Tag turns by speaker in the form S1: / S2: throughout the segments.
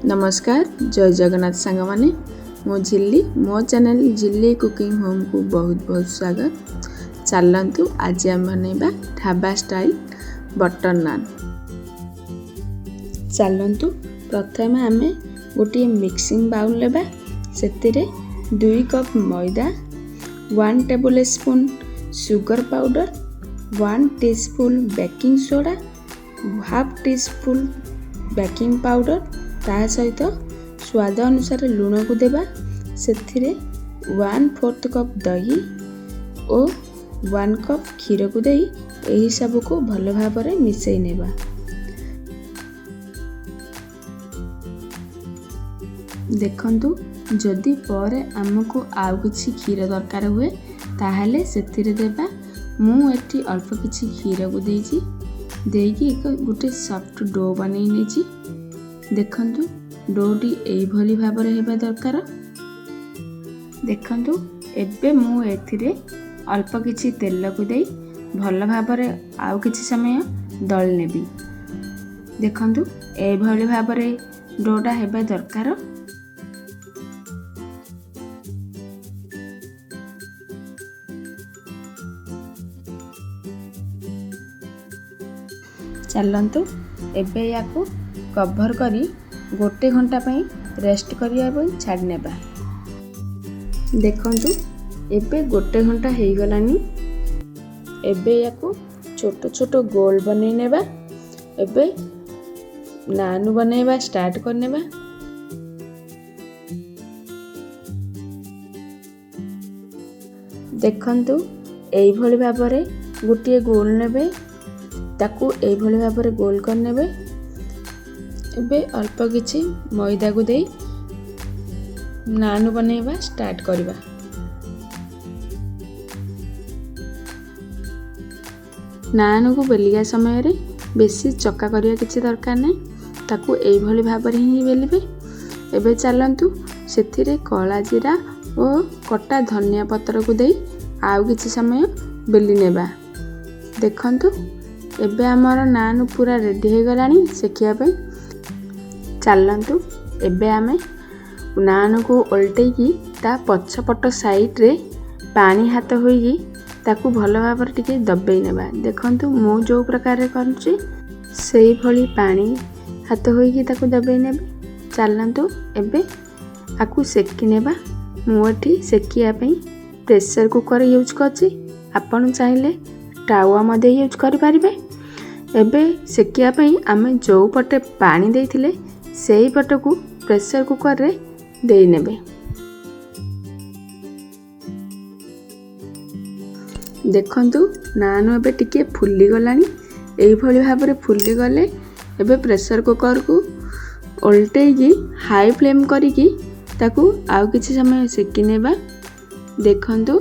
S1: नमस्कार जय जगन्नाथ सांग माने मो झिल्ली मो चैनल झिल्ली कुकिंग होम को बहुत बहुत स्वागत। चलतु आज आम बनैबा ढाबा स्टाइल बटर नान। चलतु प्रथम आम गोटे मिक्सिंग बाउल लेबा सेतिरे 2 कप मैदा 1 table spoon sugar powder 1 teaspoon baking soda half teaspoon baking powder ता सहित स्वाद अनुसार लूण को देबा सेथिरे 1/4 कप दही और 1 कप क्षीर को देई एही सब को भल भाबरे मिसई नेबा। देखंतु जदि परे हमको आउ किछि क्षीर दरकार हुए ताहले सेथिरे देबा। मु एठी अल्प किछि क्षीर को देइछि देकी एक गोटे सॉफ्ट डो बनै नेछि। देखंतु डोटी एई भली भाबरे हेबा दरकार। देखंतु एबे मु एथिरे अल्प किछि तेल को देई भल भाबरे आउ किछि समय दळ नेबी। देखंतु एई भली भाबरे डोटा हेबा दरकार। चलतु एबे याकू कवर करी गोटे घंटा पई रेस्ट करिया छाड़ नेबा। देखंतु एबे गोटे घंटा हेई गलानी। एबे याकू छोट छोट गोल बनै नेबा। एबे नान बनैबा स्टार्ट कर नेबा। देखंतु एई भली भाबरे गोटे गोल नेबे ताकू एई भली भाबरे गोल कर नेबे। एबे अल्प किछि मैदा को देई नान बनैबा स्टार्ट करबा। नान को बेलिया समय रे बेसी चक्का करिया किछि दरकार नै ताकू एई भली भाबरे ही बेलिबे। एबे चलंतु सेथिरे कला जीरा और कटा धनिया पत्र को देई आउ किछि समय बेली नेबा। देखंतु एबे हमर नान पूरा रेडी हो गलानी सेकिया पे। चलतु एबे आमे नान को उल्टेकी ता पछपट साइड रे पानी हाथ होई ताकू भल भाबर टिके दबेई नेबा। देखंतु मो जो प्रकार करछि सेई भली पानी हाथ होई ताकू दबेई नेबे। चलतु एबे आकू सेकी नेबा। मो एठी सेकिया पे प्रेशर कुकर यूज करछि। आपण चाहिले टावा मध्ये यूज करि परिबे। एबे सेकिया पे आमे जो पटे पानी देइथिले सेही पट को प्रेशर कुकर रे देई नेबे। देखंतु नान एबे टिके फुली गलानी। एई भली भाबरे फुली गले एबे प्रेशर कुकर को उल्टेकी हाई फ्लेम करिकी ताकू आउ किछि समय सेकी नेबा। देखंतु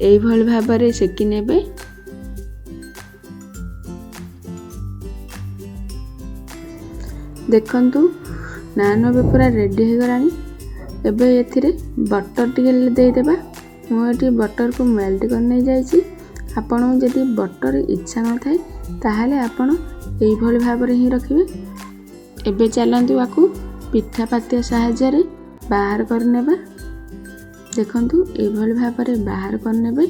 S1: एई भली भाबरे सेकी नेबे। देखंतु नान भी पूरा रेडी हो गलानी। एबे एथिरे बटर टिके दे देबा। मो एठी बटर को मेल्ट करने जाइछि। आपण जदि बटर इच्छा न थाए ताहाले आपण एई भली भाबरे ही रखिबे। एबे चलंतु आकू पिठा पातिया सहायता रे बाहर कर नेबा। देखंतु एई भली भाबरे बाहर कर नेबे।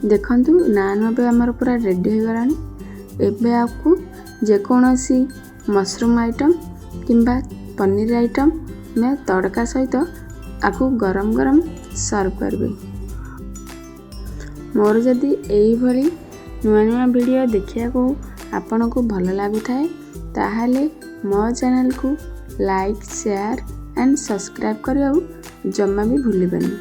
S1: देखंतु नान बे हमर पूरा रेडी हो गलानी। एबे आकू जे कोनोसी मशरूम आइटम किंबा पनीर आइटम में तड़का सहित आकू गरम गरम सर्व करबे। मोर जदि एई भली नुआ नुआ वीडियो देखिया को आपन को भल लागु थाए ताहाले मो चैनल को लाइक शेयर एंड सब्सक्राइब करियो जम्मा भी भूलिबेनी।